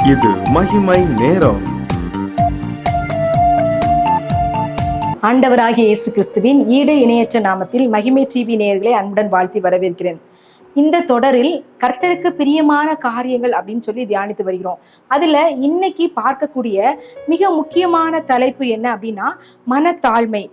இது மகிமை நேரம். ஆண்டவராகிய இயேசு கிறிஸ்துவின் ஈடு இணையற்ற நாமத்தில் மகிமை டிவி நேயர்களை அன்புடன் வாழ்த்தி வரவேற்கிறேன். இந்த தொடரில் கர்த்தருக்கு பிரியமான காரியங்கள் அப்படின்னு சொல்லி தியானித்து வருகிறோம். அதுல இன்னைக்கு பார்க்கக்கூடிய மிக முக்கியமான தலைப்பு என்ன அப்படின்னா மனத்தாழ்மை.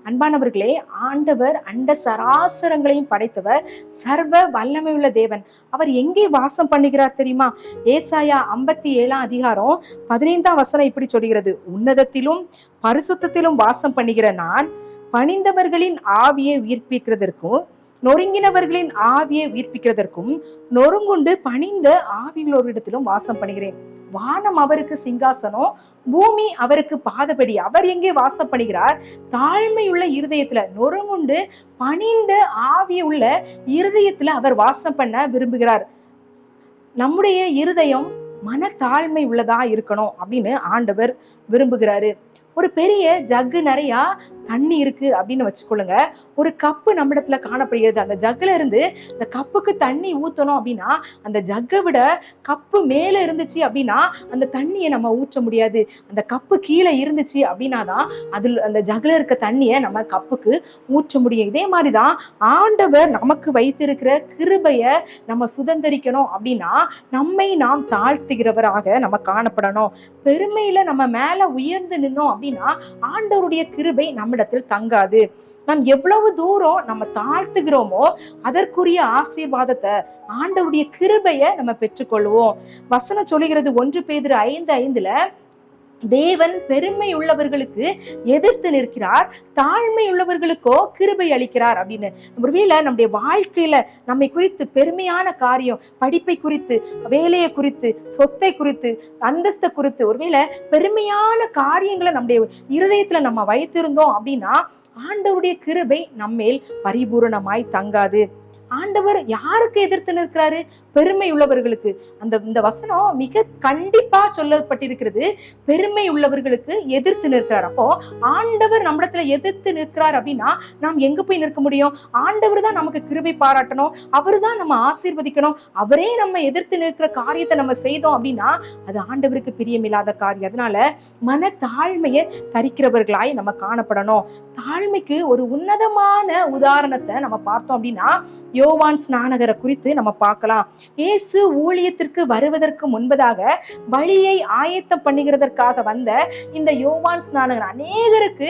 அன்பானவர்களே, ஆண்டவர் அண்ட சராசரங்களையும் படைத்தவர், சர்வ வல்லமையுள்ள தேவன். அவர் எங்கே வாசம் பண்ணுகிறார் தெரியுமா? ஏசாயா 57 15 இப்படி சொல்கிறது, உன்னதத்திலும் பரிசுத்தத்திலும் வாசம் பண்ணுகிற நான் பணிந்தவர்களின் ஆவியை உயிர்ப்பிக்கிறதற்கும் நொறுங்கினவர்களின் ஆவியை உயிர்ப்பிக்கிறதற்கும் நொறுங்குண்டு பணிந்த ஆவிகளோரிடத்திலும் வாசம் பண்ணுகிறேன். வானம் அவருக்கு சிங்காசனம், பூமி அவருக்கு பாதபடி. அவர் எங்கே வாசம் பண்ணுகிறார்? தாழ்மையுள்ள இருதயத்துல, நொறுங்குண்டு பணிந்த ஆவி உள்ள இருதயத்துல அவர் வாசம் பண்ண விரும்புகிறார். நம்முடைய இருதயம் மனத்தாழ்மை உள்ளதா இருக்கணும் அப்படின்னு ஆண்டவர் விரும்புகிறாரு. ஒரு பெரிய ஜக்கு நிறைய தண்ணி இருக்கு அப்படின்னு வச்சுக்கொள்ளுங்க. ஒரு கப்பு நம்மிடத்துல காணப்படுகிறது. அந்த ஜக்குல இருந்து இந்த கப்புக்கு தண்ணி ஊத்தணும் அப்படின்னா அந்த ஜக்கை விட கப்பு மேல இருந்துச்சு அப்படின்னா அந்த தண்ணியை நம்ம ஊற்ற முடியாது. அந்த கப்பு கீழே இருந்துச்சு அப்படின்னா தான் அதுல அந்த ஜக்குல இருக்க தண்ணியை நம்ம கப்புக்கு ஊற்ற முடியும். இதே மாதிரிதான் ஆண்டவர் நமக்கு வைத்திருக்கிற கிருபையை நம்ம சுதந்திரிக்கணும் அப்படின்னா நம்மை நாம் தாழ்த்துகிறவராக நம்ம காணப்படணும். பெருமையில நம்ம மேல உயர்ந்து நின்னோம் அப்படின்னா ஆண்டவருடைய கிருபை நம்மிடத்தில் தங்காது. நாம் எவ்வளவு தூரம் நம்ம தாழ்த்துகிறோமோ அதற்குரிய ஆசீர்வாதத்தை, ஆண்டவருடைய கிருபையை நம்ம பெற்றுக்கொள்வோம். வசனம் சொல்லுகிறது 1 பேதுரு 5:5 தேவன் பெருமை உள்ளவர்களுக்கு எதிர்த்து நிற்கிறார், தாழ்மை உள்ளவர்களுக்கோ கிருபை அளிக்கிறார் அப்படின்னு. ஒருவேளை நம்முடைய வாழ்க்கையில நம்மை குறித்து பெருமையான காரியம், படிப்பை குறித்து, வேலையை குறித்து, சொத்தை குறித்து, அந்தஸ்தை குறித்து ஒருவேளை பெருமையான காரியங்களை நம்முடைய இருதயத்துல நம்ம வைத்திருந்தோம் அப்படின்னா ஆண்டவருடைய கிருபை நம்மேல் பரிபூரணமாய் தங்காது. ஆண்டவர் யாருக்கு எதிர்த்து நிற்கிறாரு? பெருமை உள்ளவர்களுக்கு. இந்த வசனம் மிக கண்டிப்பா சொல்லப்பட்டிருக்கிறது, பெருமை உள்ளவர்களுக்கு எதிர்த்து நிற்கிறார். அப்போ ஆண்டவர் நம்மிடத்துல எதிர்த்து நிற்கிறார் அப்படின்னா நாம் எங்க போய் நிற்க முடியும்? ஆண்டவர் தான் நமக்கு கிருபை பாராட்டணும், அவரு தான் நம்ம ஆசீர்வதிக்கணும். அவரே நம்ம எதிர்த்து நிற்கிற காரியத்தை நம்ம செய்தோம் அப்படின்னா அது ஆண்டவருக்கு பிரியமில்லாத காரியம். அதனால மன தாழ்மையை தரிக்கிறவர்களாய் நம்ம காணப்படணும். தாழ்மைக்கு ஒரு உன்னதமான உதாரணத்தை நம்ம பார்த்தோம் அப்படின்னா யோவான் ஸ்நானகரை குறித்து நம்ம பார்க்கலாம். இயேசு ஊழியத்திற்கு வருவதற்கு முன்பதாக வழியை ஆயத்தம் பண்ணுகிறதற்காக வந்த இந்த யோவான் ஸ்நானகர் அநேகருக்கு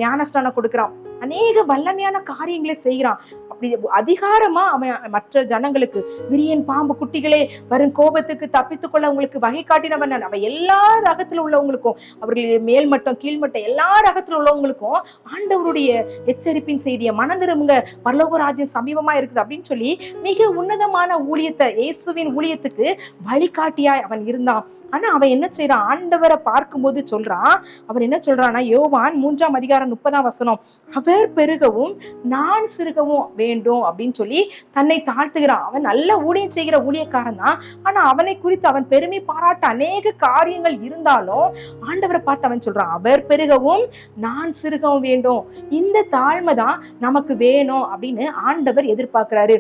ஞானஸ்நானம் கொடுக்கிறான், அநேக வல்லமையான காரியங்களை செய்கிறான். அப்படி அதிகாரமா அவன் மற்ற ஜனங்களுக்கு, விரியன் பாம்பு குட்டிகளே, வரும் கோபத்துக்கு தப்பித்துக்கொள்ள உங்களுக்கு வகை காட்டினவன், அவன் எல்லா ரகத்துல உள்ளவங்களுக்கும், அவர்கள் மேல்மட்டம் கீழ்மட்டம் எல்லா ரகத்துல உள்ளவங்களுக்கும் ஆண்டவருடைய எச்சரிப்பின் செய்தியை, மனம் திரும்புங்க, பரலோக ராஜ்யம் சமீபமா இருக்குது அப்படின்னு சொல்லி மிக உன்னதமான ஊழியத்தை, இயேசுவின் ஊழியத்துக்கு வழிகாட்டியாய் அவன் இருந்தான். ஆனா அவன் என்ன செய்யறான்? ஆண்டவரை பார்க்கும்போது சொல்றான், அவன் என்ன சொல்றான்னா யோவான் 3:30 அவர் பெருகவும் நான் சிறுகவும் வேண்டும் அப்படின்னு சொல்லி தன்னை தாழ்த்துகிறான். அவன் நல்ல ஊழியம் செய்கிற ஊழியக்காரன் தான். ஆனா அவனை குறித்து அவன் பெருமை பாராட்ட அநேக காரியங்கள் இருந்தாலும் ஆண்டவரை பார்த்து அவன் சொல்றான், அவர் பெருகவும் நான் சிறுகவும் வேண்டும். இந்த தாழ்மை தான் நமக்கு வேணும் அப்படின்னு ஆண்டவர் எதிர்பார்க்கிறாரு.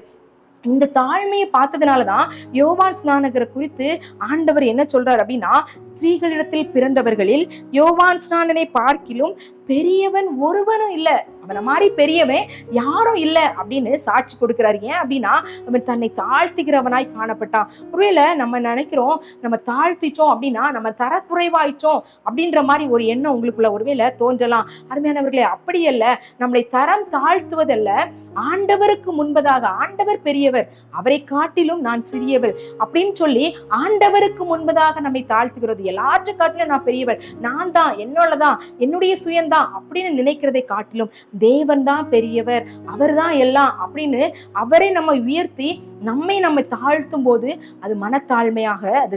இந்த தாழ்மையை பார்த்ததுனாலதான் யோவான் ஸ்நானகரை குறித்து ஆண்டவர் என்ன சொல்றார் அப்படின்னா, ஸ்திரீகளிடத்தில் பிறந்தவர்களில் யோவான் ஸ்நானனை பார்க்கிலும் பெரியவன் ஒருவனும் இல்ல, அவனை மாதிரி பெரியவன் யாரும் இல்ல அப்படின்னு சாட்சி கொடுக்கிறாரு. ஏன் அப்படின்னா அவன் தன்னை தாழ்த்துகிறவனாய் காணப்பட்டான். ஒருவேளை நம்ம நினைக்கிறோம் நம்ம தாழ்த்திட்டோம் அப்படின்னா நம்ம தரக்குறைவாயிட்டோம் அப்படின்ற மாதிரி ஒரு எண்ணம் உங்களுக்குள்ள ஒருவேளை தோன்றலாம். அருமையானவர்களே, அப்படி அல்ல. நம்மளை தரம் தாழ்த்துவதல்ல, ஆண்டவருக்கு முன்பதாக ஆண்டவர் பெரியவர், அவரை காட்டிலும் நான் சிறியவள் அப்படின்னு சொல்லி ஆண்டவருக்கு முன்பதாக நம்மை தாழ்த்துகிறது. எல்லாற்றை காட்டிலும் நான் பெரியவள், நான் தான், என்னோடதான், என்னுடைய சுயம்தான் அப்படின்னு நினைக்கிறதை காட்டிலும் தேவன் தான் பெரியவர், அவர் தான் எல்லாம் அப்படின்னு அவரை நம்ம உயர்த்தி நம்மை தாழ்த்தும் போது அது மனத்தாழ்மையாக அது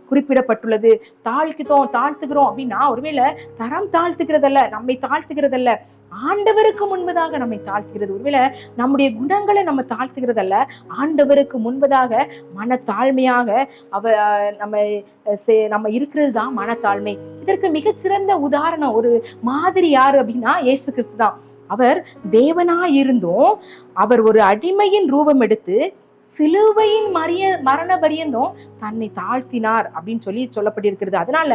குறிப்பிடப்பட்டுள்ளது. தாழ்த்துகிறோம் அப்படின்னா ஒருவேளை தரம் தாழ்த்துகிறதல்ல, நம்மை தாழ்த்துகிறதல்ல, ஆண்டவருக்கு முன்பதாக நம்மை தாழ்த்துகிறது. ஒருவேளை நம்முடைய குணங்களை நம்ம தாழ்த்துகிறதல்ல, ஆண்டவருக்கு முன்பதாக மனத்தாழ்மையாக நம்ம இருக்கிறது தான் மனத்தாழ்மை. இதற்கு மிகச்சிறந்த உதாரணம், ஒரு மாதிரி யாரு அப்படின்னா இயேசு கிறிஸ்து தான். அவர் தேவனாயிருந்தும் அவர் ஒரு அடிமையின் ரூபம் எடுத்து சிலுவையின் மரண பரியந்தம் தன்னை தாழ்த்தினார் அப்படின்னு சொல்லி சொல்லப்பட்டிருக்கிறது. அதனால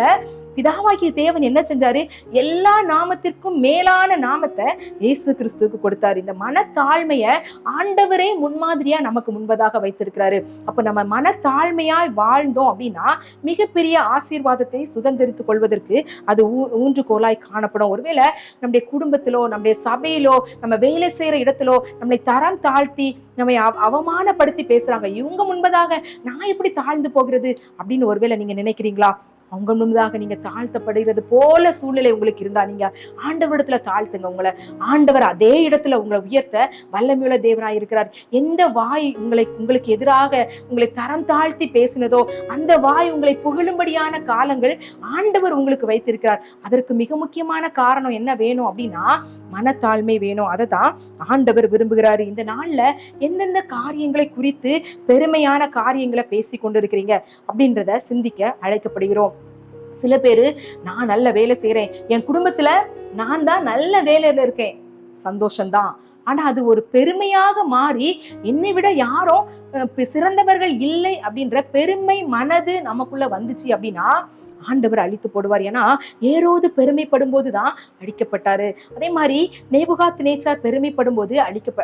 பிதாவாகிய தேவன் என்ன செஞ்சாரு? எல்லா நாமத்திற்கும் மேலான நாமத்தை இயேசு கிறிஸ்துவுக்கு கொடுத்தாரு. இந்த மனத்தாழ்மைய ஆண்டவரே முன்மாதிரியா நமக்கு முன்பதாக வைத்திருக்கிறாரு. அப்ப நம்ம மனத்தாழ்மையாய் வாழ்ந்தோம் அப்படின்னா மிகப்பெரிய ஆசீர்வாதத்தை சுதந்திரித்துக் கொள்வதற்கு அது ஊன்றுகோலாய் காணப்படும். ஒருவேளை நம்முடைய குடும்பத்திலோ, நம்முடைய சபையிலோ, நம்ம வேலை செய்யற இடத்திலோ நம்மளை தரம் தாழ்த்தி நம்மை அவமானப்படுத்தி பேசுறாங்க, இவங்க முன்பதாக நான் எப்படி தாழ்ந்து போகிறது அப்படின்னு ஒருவேளை நீங்க நினைக்கிறீங்களா? அவங்க முன்பதாக நீங்க தாழ்த்தப்படுகிறது போல சூழ்நிலை உங்களுக்கு இருந்தா நீங்க ஆண்டவரிடத்துல தாழ்த்துங்க உங்களை. ஆண்டவர் அதே இடத்துல உங்களை உயர்த்த வல்லமையுள்ள தேவனாய் இருக்கிறார். எந்த வாய் உங்களுக்கு எதிராக உங்களை தரம் தாழ்த்தி பேசினதோ அந்த வாய் உங்களை புகழும்படியான காலங்கள் ஆண்டவர் உங்களுக்கு வைத்திருக்கிறார். அதற்கு மிக முக்கியமான காரணம் என்ன வேணும் அப்படின்னா மனத்தாழ்மை வேணும். அதை தான் ஆண்டவர் விரும்புகிறாரு. இந்த நாள்ல எந்தெந்த காரியங்களை குறித்து பெருமையான காரியங்களை பேசி கொண்டிருக்கிறீங்க அப்படின்றத சிந்திக்க அழைக்கப்படுகிறோம். சில பேரு நான் நல்ல வேலை செய்யறேன், என் குடும்பத்துல நான் தான் நல்ல வேலையில இருக்கேன், சந்தோஷம்தான். ஆனா அது ஒரு பெருமையாக மாறி என்னை விட யாரும் சிறந்தவர்கள் இல்லை அப்படின்ற பெருமை மனது நமக்குள்ள வந்துச்சு அப்படின்னா ஆண்டவர் அழித்து போடுவார். ஏன்னா ஏரோது பெருமைப்படும் போதுதான் அழிக்கப்பட்டாரு. அதே மாதிரி நேபுகாத்நேச்சார் பெருமைப்படும் போது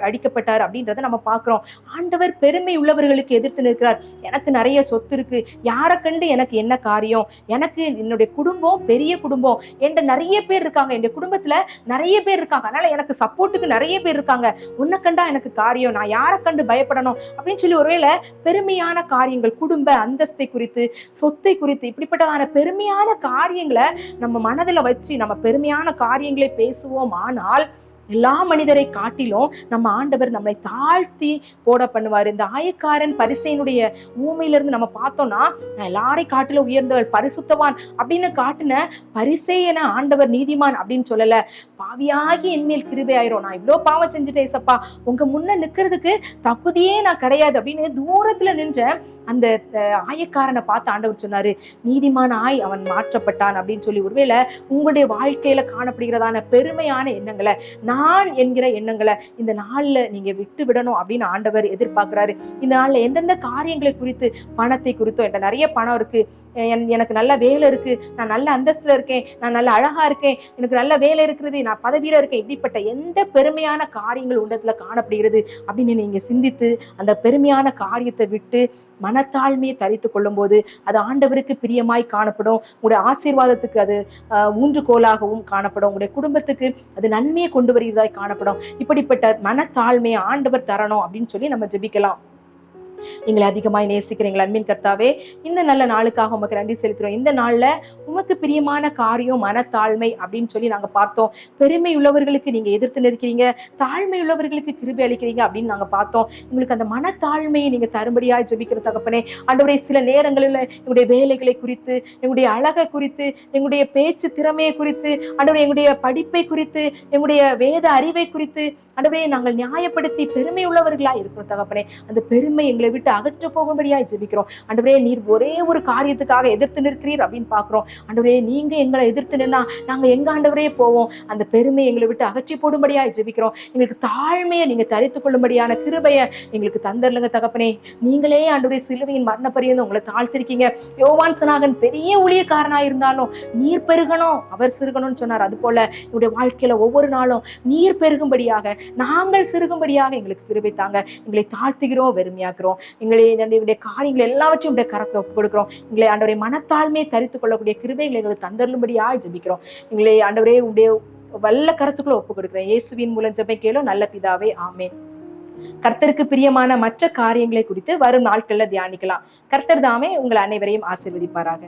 அழிக்கப்பட்டார் அப்படின்றத நம்ம பாக்குறோம். ஆண்டவர் பெருமை உள்ளவர்களுக்கு எதிர்த்து நிற்கிறார். எனக்கு நிறைய சொத்து இருக்கு, யாரை கண்டு எனக்கு என்ன காரியம், எனக்கு என்னுடைய குடும்பம் பெரிய குடும்பம், என்கிட்ட நிறைய பேர் இருக்காங்க, என்னுடைய குடும்பத்துல நிறைய பேர் இருக்காங்க, அதனால எனக்கு சப்போர்ட்டுக்கு நிறைய பேர் இருக்காங்க, உன்னை கண்டா எனக்கு காரியம், நான் யாரை கண்டு பயப்படணும் அப்படின்னு சொல்லி ஒருவேளை பெருமையான காரியங்கள், குடும்ப அந்தஸ்தை குறித்து, சொத்தை குறித்து, இப்படிப்பட்டதான பெருமையான காரியங்களை நம்ம மனதில் வச்சு நம்ம பெருமையான காரியங்களை பேசுவோம். ஆனால் எல்லா மனிதரை காட்டிலும் நம்ம ஆண்டவர் நம்மளை தாழ்த்தி போட பண்ணுவார். இந்த ஆயக்காரன் பரிசேயனுடைய ஊமையிலிருந்து நம்ம பார்த்தோம்னா நான் எல்லாரை காட்டிலும் உயர்ந்தவள், பரிசுத்தவான் அப்படின்னு காட்டின பரிசேயன ஆண்டவர் நீதிமான் அப்படின்னு சொல்லல. பாவியாகி என்மேல் கிருபை ஆயிரும், நான் இவ்வளோ பாவம் செஞ்சுட்டேன் ஏசப்பா, உங்க முன்ன நிக்கிறதுக்கு தகுதியே நான் கிடையாது அப்படின்னு தூரத்துல நின்ற அந்த ஆயக்காரனை பார்த்து ஆண்டவர் சொன்னாரு, நீதிமான ஆய் அவன் மாற்றப்பட்டான் அப்படின்னு சொல்லி. ஒருவேளை உங்களுடைய வாழ்க்கையில காணப்படுகிறதான பெருமையான எண்ணங்களை, நான் என்கிற எண்ணங்களை இந்த நாள்ல நீங்க விட்டு விடணும் அப்படின்னு ஆண்டவர் எதிர்பார்க்கிறாரு. இந்த நாள்ல எந்தெந்த காரியங்களை குறித்து, பணத்தை குறித்தோ, என்கிட்ட நிறைய பணம் இருக்கு, எனக்கு நல்ல வேலை இருக்கு, நான் நல்ல அந்தஸ்துல இருக்கேன், நான் நல்ல அழகா இருக்கேன், எனக்கு நல்ல வேலை இருக்கிறது, நான் பதவியில இருக்கேன், இப்படிப்பட்ட எந்த பெருமையான காரியங்கள் உள்ளத்துல காணப்படுகிறது அப்படின்னு நீங்க சிந்தித்து அந்த பெருமையான காரியத்தை விட்டு மனத்தாழ்மையை தரித்து கொள்ளும் போது அது ஆண்டவருக்கு பிரியமாய் காணப்படும். உங்களுடைய ஆசீர்வாதத்துக்கு அது ஊன்றுகோலாகவும் காணப்படும். உங்களுடைய குடும்பத்துக்கு அது நன்மையை கொண்டு வருவதாய் காணப்படும். இப்படிப்பட்ட மனத்தாழ்மையை ஆண்டவர் தரணும் அப்படின்னு சொல்லி நம்ம ஜெபிக்கலாம். எங்களை அதிகமாய் நேசிக்கிறீங்களா அன்பின் கர்த்தாவே, இந்த நல்ல நாளுக்காக உமக்கு நன்றி செலுத்துறோம். இந்த நாள்ல உமக்கு பிரியமான காரியம் மனத்தாழ்மை அப்படின்னு சொல்லி நாங்க பார்த்தோம். பெருமை உள்ளவர்களுக்கு நீங்க எதிர்த்து நிற்கிறீங்க, தாழ்மை உள்ளவர்களுக்கு கிருபை அளிக்கிறீங்க அப்படின்னு நாங்க பார்த்தோம். உங்களுக்கு அந்த மனத்தாழ்மையை நீங்க தரும்படியாய் ஜெபிக்கிற தகப்பனே, ஆண்டவரே சில நேரங்களில் எங்களுடைய வேலைகளை குறித்து, எங்களுடைய அழகை குறித்து, எங்களுடைய பேச்சு திறமையை குறித்து, ஆண்டவரே எங்களுடைய படிப்பை குறித்து, எங்களுடைய வேத அறிவை குறித்து ஆண்டவரே நாங்கள் நியாயப்படுத்தி பெருமை உள்ளவர்களா இருக்கிறோம் தகப்பனே. அந்த பெருமை எங்களை விட்டு அகற்ற போகும்படியாய் ஜெபிக்கிறோம். ஆண்டவரே நீர் ஒரே ஒரு காரியத்துக்காக எதிர்த்து நிற்கிறீர் அப்படின்னு பாக்குறோம். ஆண்டவரே நீங்க எங்களை எதிர்த்து நின்னா நாங்க எங்க ஆண்டவரே போவோம். அந்த பெருமை எங்களை விட்டு அகற்றி போடும்படியாய் ஜெபிக்கிறோம். எங்களுக்கு தாழ்மையை நீங்க தரித்துக் கொள்ளும்படியான கிருபையை எங்களுக்கு தந்தரலுங்க தகப்பனே. நீங்களே ஆண்டவரே சிலுவையின் மரண பரியந்தம் உங்களை தாழ்த்திருக்கீங்க. யோவான் ஸ்நாகன் பெரிய ஊழியக்காரனா இருந்தாலும் நீர் பெருகணும் அவர் சிறுகணும்னு சொன்னார். அது போல என்னுடைய வாழ்க்கையில ஒவ்வொரு நாளும் நீர் பெருகும்படியாக, நாங்கள் சிறுகும்படியாக எங்களுக்கு கிருபை தாங்க. எங்களை தாழ்த்துகிறோம், வெறுமையாக்குறோம். எங்களுடைய காரியங்கள் எல்லாவற்றையும் உடைய கரத்தில் ஒப்புக் கொடுக்கிறோம். எங்களை ஆண்டவரை மனத்தாழ்மையை தரித்துக் கொள்ளக்கூடிய கிருபைகளை எங்களுக்கு தந்தருளும்படியாக ஜெபிக்கிறோம். எங்களை ஆண்டவரே உடைய வல்ல கருத்துக்களை ஒப்புக் கொடுக்கிறேன். இயேசுவின் மூலம் ஜெபம் கேளும் நல்ல பிதாவே, ஆமென். கர்த்தருக்கு பிரியமான மற்ற காரியங்களை குறித்து வரும் நாட்கள்ல தியானிக்கலாம். கர்த்தர் தாமே உங்கள் அனைவரையும் ஆசீர்வதிப்பாராக.